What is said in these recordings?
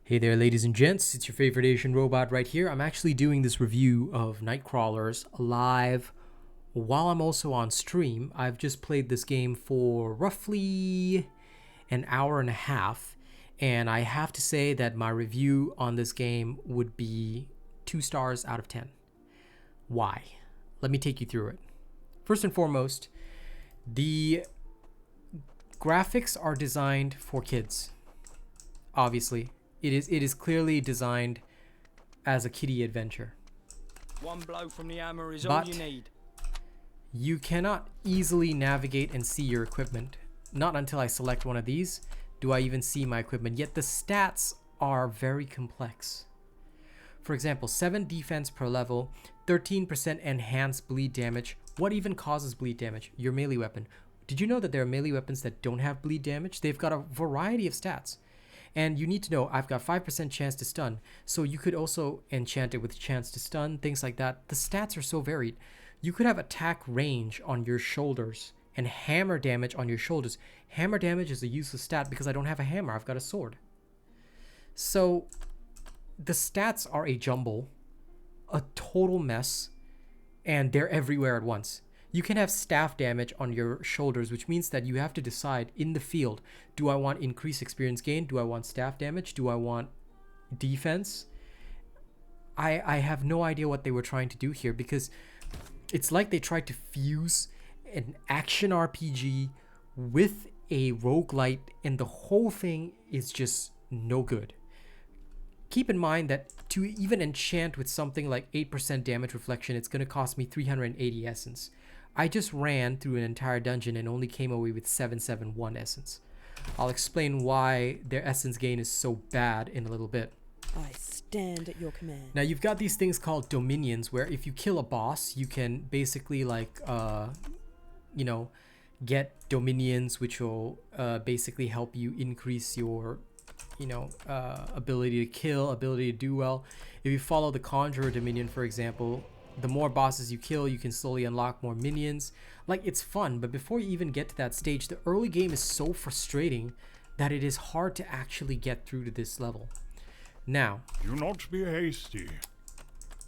Hey there, ladies and gents, it's your favorite Asian robot right here. I'm actually doing this review of Night Crawlers live while I'm also on stream. I've just played this game for roughly an hour and a half, and I have to say that my review on this game would be 2 stars out of 10. Why? Let me take you through it. First and foremost, the graphics are designed for kids, obviously. It is clearly designed as a kiddie adventure. One blow from the hammer is all you need. You cannot easily navigate and see your equipment. Not until I select one of these do I even see my equipment, yet the stats are very complex. For example, 7 defense per level, 13% enhanced bleed damage. What even causes bleed damage? Your melee weapon. Did you know that there are melee weapons that don't have bleed damage? They've got a variety of stats. And you need to know, I've got 5% chance to stun, so you could also enchant it with chance to stun, things like that. The stats are so varied. You could have attack range on your shoulders and hammer damage on your shoulders. Hammer damage is a useless stat because I don't have a hammer, I've got a sword. So the stats are a jumble, a total mess, and they're everywhere at once. You can have staff damage on your shoulders, which means that you have to decide in the field, do I want increased experience gain? Do I want staff damage? Do I want defense? I have no idea what they were trying to do here, because it's like they tried to fuse an action RPG with a roguelite, and the whole thing is just no good. Keep in mind that to even enchant with something like 8% damage reflection, it's going to cost me 380 essence. I just ran through an entire dungeon and only came away with 771 essence. I'll explain why their essence gain is so bad in a little bit. I stand at your command. Now you've got these things called dominions, where if you kill a boss, you can basically get dominions, which will basically help you increase your ability to kill, ability to do well. If you follow the Conjurer Dominion, for example, the more bosses you kill, you can slowly unlock more minions. Like, it's fun, but before you even get to that stage, the early game is so frustrating that it is hard to actually get through to this level. Now, do not be hasty.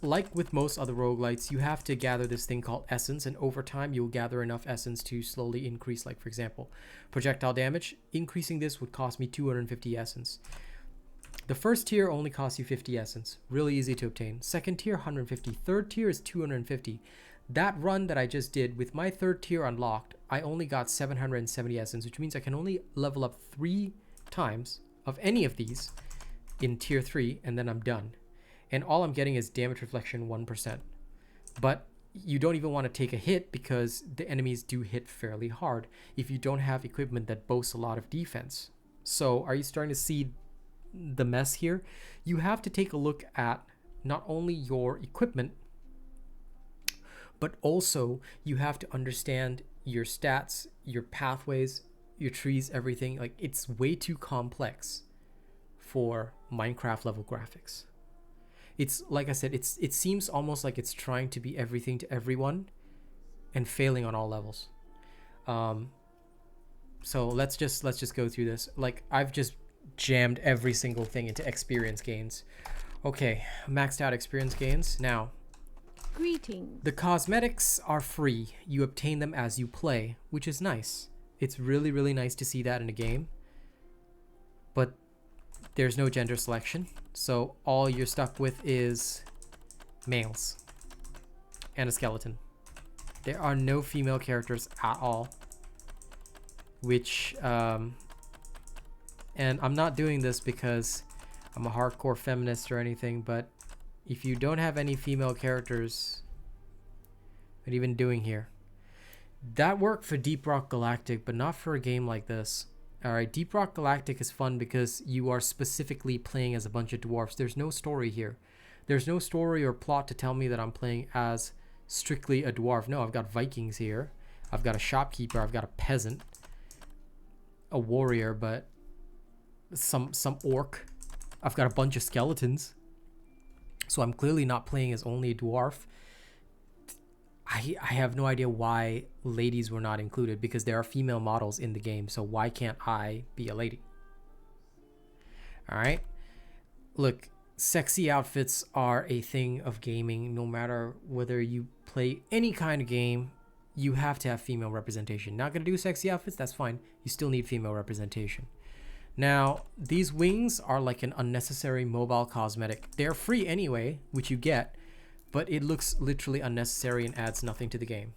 Like with most other roguelites, you have to gather this thing called essence, and over time you'll gather enough essence to slowly increase. Like, for example, projectile damage. Increasing this would cost me 250 essence. The first tier only costs you 50 essence. Really easy to obtain. Second tier, 150. Third tier is 250. That run that I just did, with my third tier unlocked, I only got 770 essence, which means I can only level up 3 times of any of these in tier 3, and then I'm done. And all I'm getting is damage reflection 1%. But you don't even want to take a hit, because the enemies do hit fairly hard if you don't have equipment that boasts a lot of defense. So are you starting to see the mess here? You have to take a look at not only your equipment, but also you have to understand your stats, your pathways, your trees, everything. Like, it's way too complex for Minecraft level graphics. It's like I said, it seems almost like it's trying to be everything to everyone and failing on all levels. So let's just go through this. Like, I've just jammed every single thing into experience gains. Okay, maxed out experience gains. Now, Greetings. the cosmetics are free. You obtain them as you play, which is nice. It's really, really nice to see that in a game. But there's no gender selection, so all you're stuck with is males and a skeleton. There are no female characters at all, which and I'm not doing this because I'm a hardcore feminist or anything, but if you don't have any female characters, what are you even doing here? That worked for Deep Rock Galactic, but not for a game like this. Alright, Deep Rock Galactic is fun because you are specifically playing as a bunch of dwarfs. There's no story here. There's no story or plot to tell me that I'm playing as strictly a dwarf. No, I've got Vikings here. I've got a shopkeeper. I've got a peasant. A warrior, but some orc. I've got a bunch of skeletons. So I'm clearly not playing as only a dwarf. I have no idea why ladies were not included, because there are female models in the game, so why can't I be a lady? All right. look, sexy outfits are a thing of gaming. No matter whether you play any kind of game, you have to have female representation. Not gonna do sexy outfits, that's fine. You still need female representation. Now, these wings are like an unnecessary mobile cosmetic. They're free anyway, which you get, but it looks literally unnecessary and adds nothing to the game.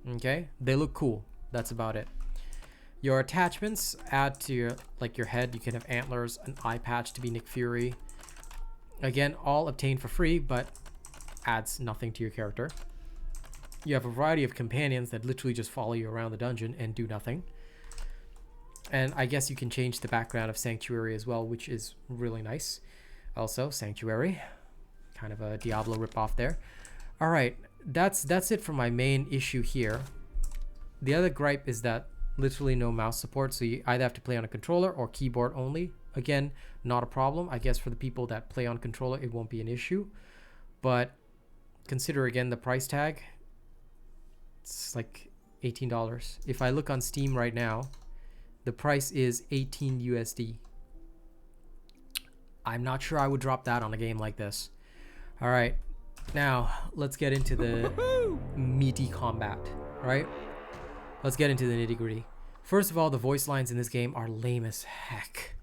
Okay? They look cool. That's about it. Your attachments add to your head. You can have antlers, an eye patch to be Nick Fury. Again, all obtained for free, but adds nothing to your character. You have a variety of companions that literally just follow you around the dungeon and do nothing. And I guess you can change the background of Sanctuary as well, which is really nice. Also, Sanctuary, kind of a Diablo ripoff there. All right, that's it for my main issue here. The other gripe is that literally no mouse support, so you either have to play on a controller or keyboard only. Again, not a problem. I guess for the people that play on controller, it won't be an issue. But consider again the price tag. It's like $18. If I look on Steam right now, the price is 18 USD. I'm not sure I would drop that on a game like this. All right, now let's get into the meaty combat, right? Let's get into the nitty-gritty. First of all, the voice lines in this game are lame as heck.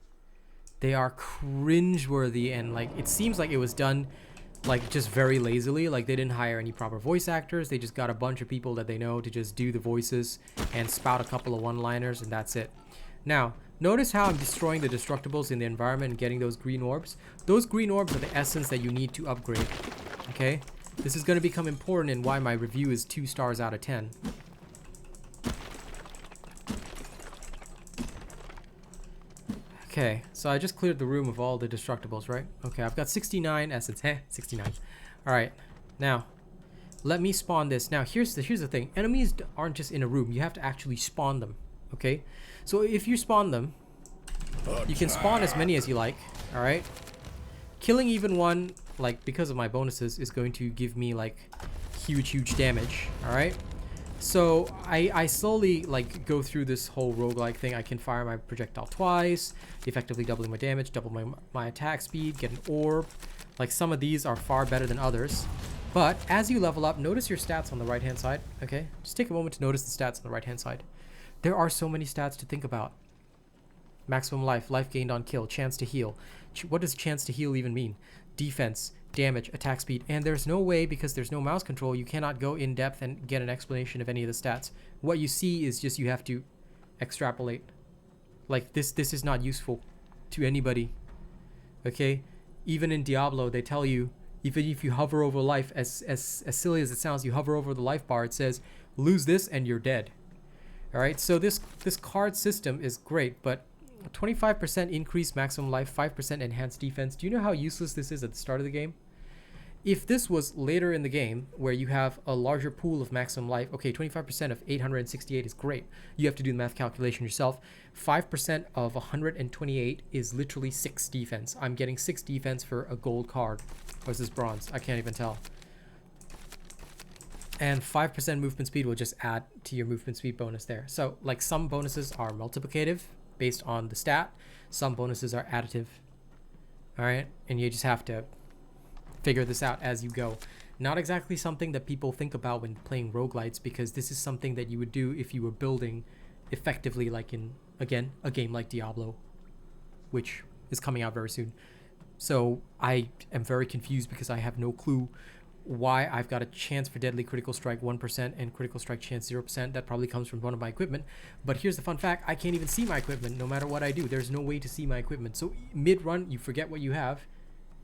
They are cringeworthy, and like it seems like it was done like just very lazily. Like they didn't hire any proper voice actors. They just got a bunch of people that they know to just do the voices and spout a couple of one-liners, and that's it. Now, notice how I'm destroying the destructibles in the environment and getting those green orbs. Those green orbs are the essence that you need to upgrade. Okay? This is going to become important in why my review is 2 stars out of 10. Okay, so I just cleared the room of all the destructibles, right? Okay, I've got 69 essence. 69. Alright, now, let me spawn this. Now, here's the thing. Enemies aren't just in a room. You have to actually spawn them, okay? So if you spawn them, you can spawn as many as you like, alright? Killing even one, like, because of my bonuses, is going to give me, like, huge damage, alright? So I slowly like go through this whole roguelike thing. I can fire my projectile twice, effectively doubling my damage, double my attack speed, get an orb. Like some of these are far better than others. But as you level up, notice your stats on the right hand side. Okay, just take a moment to notice the stats on the right hand side. There are so many stats to think about. Maximum life, life gained on kill, chance to heal. What does chance to heal even mean? Defense, damage, attack speed, and there's no way, because there's no mouse control, you cannot go in depth and get an explanation of any of the stats. What you see is just you have to extrapolate. Like this is not useful to anybody. Okay, even in Diablo they tell you, even if you hover over life, as silly as it sounds, you hover over the life bar, it says lose this and you're dead. All right, so this card system is great, but 25% increased maximum life, 5% enhanced defense. Do you know how useless this is at the start of the game? If this was later in the game where you have a larger pool of maximum life, okay, 25% of 868 is great. You have to do the math calculation yourself. 5% of 128 is literally 6 defense. I'm getting 6 defense for a gold card. Or is this bronze? I can't even tell. And 5% movement speed will just add to your movement speed bonus there. So like some bonuses are multiplicative based on the stat. Some bonuses are additive. All right, and you just have to figure this out as you go. Not exactly something that people think about when playing roguelites, because this is something that you would do if you were building effectively, like in, again, a game like Diablo, which is coming out very soon. So I am very confused because I have no clue why I've got a chance for deadly critical strike 1% and critical strike chance 0%. That probably comes from one of my equipment. But here's the fun fact, I can't even see my equipment no matter what I do. There's no way to see my equipment. So mid-run, you forget what you have.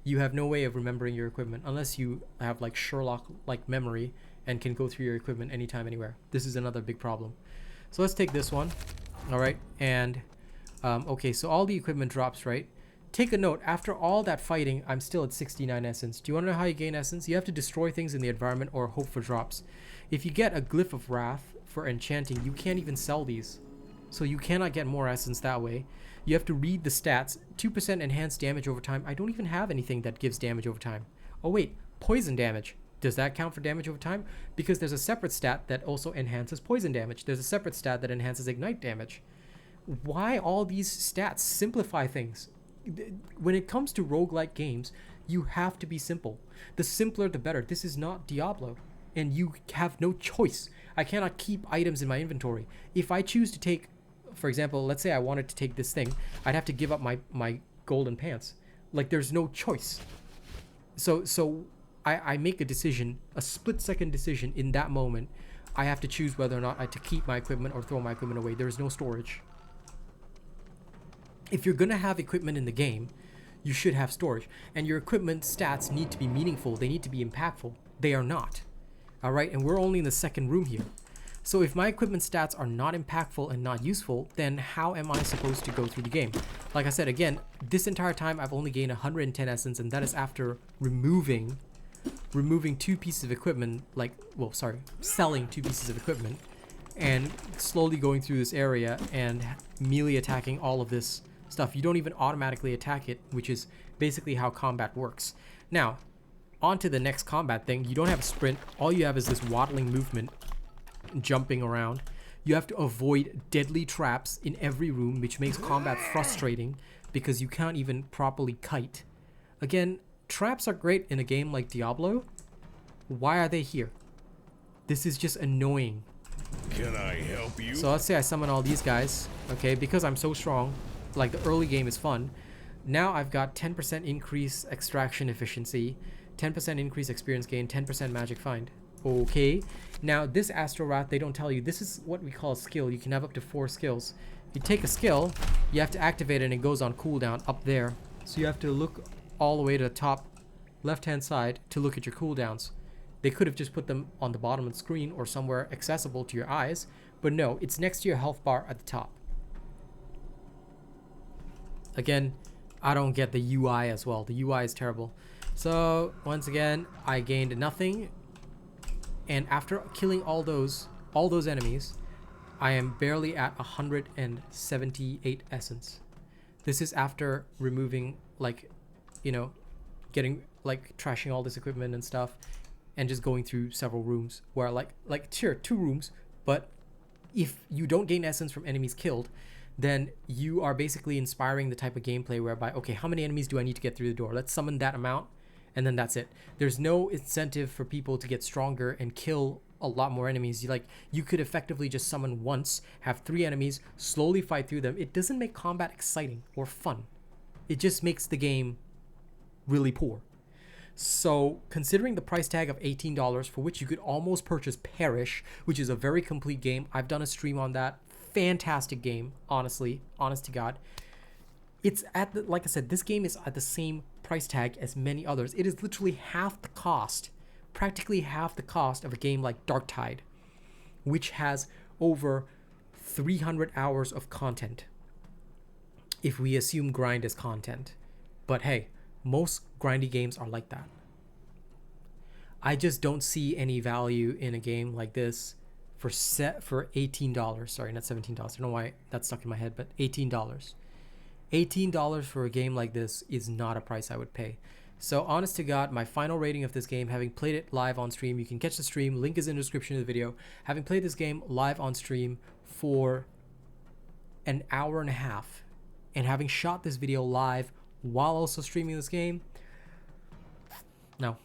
You have no way of remembering your equipment unless you have like Sherlock-like memory and can go through your equipment anytime, anywhere. This is another big problem. So let's take this one. All right, and okay, so all the equipment drops, right? Take a note, after all that fighting, I'm still at 69 essence. Do you want to know how you gain essence? You have to destroy things in the environment or hope for drops. If you get a glyph of wrath for enchanting, you can't even sell these. So you cannot get more essence that way. You have to read the stats. 2% enhanced damage over time. I don't even have anything that gives damage over time. Oh wait, poison damage. Does that count for damage over time? Because there's a separate stat that also enhances poison damage. There's a separate stat that enhances ignite damage. Why all these stats? Simplify things. when it comes to roguelike games, you have to be simple. The simpler the better. This is not Diablo, and you have no choice. I cannot keep items in my inventory. If I choose to take, for example, let's say I wanted to take this thing, I'd have to give up my golden pants. Like, there's no choice. So I make a decision, a split-second decision in that moment. I have to choose whether or not I to keep my equipment or throw my equipment away. There is no storage. If you're gonna have equipment in the game, you should have storage. And your equipment stats need to be meaningful. They need to be impactful. They are not. All right, and we're only in the second room here. So if my equipment stats are not impactful and not useful, then how am I supposed to go through the game? Like I said, again, this entire time I've only gained 110 essence, and that is after removing 2 pieces of equipment, selling 2 pieces of equipment, and slowly going through this area and melee attacking all of this stuff. You don't even automatically attack it, which is basically how combat works. Now, on to the next combat thing. You don't have a sprint. All you have is this waddling movement, jumping around. You have to avoid deadly traps in every room, which makes combat frustrating because you can't even properly kite. Again, traps are great in a game like Diablo. Why are they here? This is just annoying. Can I help you? So let's say I summon all these guys, okay, because I'm so strong. Like, the early game is fun. Now I've got 10% increase extraction efficiency, 10% increase experience gain, 10% magic find. Okay, now this Astral Wrath, they don't tell you. This is what we call a skill. You can have up to 4 skills. You take a skill, you have to activate it, and it goes on cooldown up there. So you have to look all the way to the top left-hand side to look at your cooldowns. They could have just put them on the bottom of the screen or somewhere accessible to your eyes, but no, it's next to your health bar at the top. Again, I don't get the UI as well. The UI is terrible. So once again, I gained nothing, and after killing all those enemies, I am barely at 178 essence. This is after removing, getting, trashing all this equipment and stuff, and just going through several rooms where sure, 2 rooms, but if you don't gain essence from enemies killed, then you are basically inspiring the type of gameplay whereby, okay, how many enemies do I need to get through the door? Let's summon that amount, and then that's it. There's no incentive for people to get stronger and kill a lot more enemies. You could effectively just summon once, have 3 enemies, slowly fight through them. It doesn't make combat exciting or fun. It just makes the game really poor. So considering the price tag of $18, for which you could almost purchase Perish, which is a very complete game. I've done a stream on that. Fantastic game, honestly, honest to God. It's at the, like I said, this game is at the same price tag as many others. It is literally half the cost, practically half the cost of a game like Darktide, which has over 300 hours of content, if we assume grind is content. But hey, most grindy games are like that. I just don't see any value in a game like this for $18. Sorry, not $17. I don't know why that's stuck in my head, but $18. $18 for a game like this is not a price I would pay. So honest to God, my final rating of this game, having played it live on stream, you can catch the stream, link is in the description of the video. Having played this game live on stream for an hour and a half, and having shot this video live while also streaming this game, no,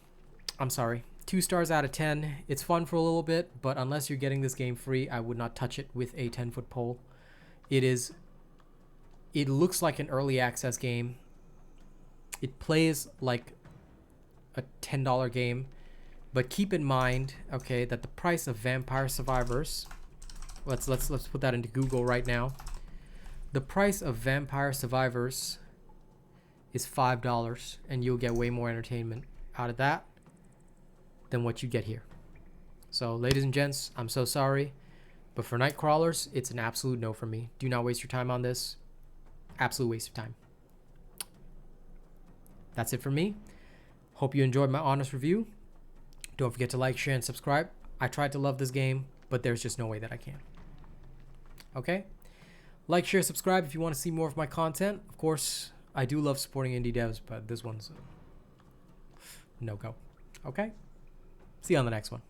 I'm sorry. 2 stars out of 10. It's fun for a little bit, but unless you're getting this game free, I would not touch it with a 10-foot pole. It looks like an early access game. It plays like a $10 game, but keep in mind, okay, that the price of Vampire Survivors, let's put that into Google right now. The price of Vampire Survivors is $5, and you'll get way more entertainment out of that than what you get here. So ladies and gents, I'm so sorry, but for night crawlers, it's an absolute no for me. Do not waste your time on this. Absolute waste of time. That's it for me. Hope you enjoyed my honest review. Don't forget to like, share, and subscribe. I tried to love this game, but there's just no way that I can. Okay? Like, share, subscribe if you want to see more of my content. Of course, I do love supporting indie devs, but this one's no go. Okay? See you on the next one.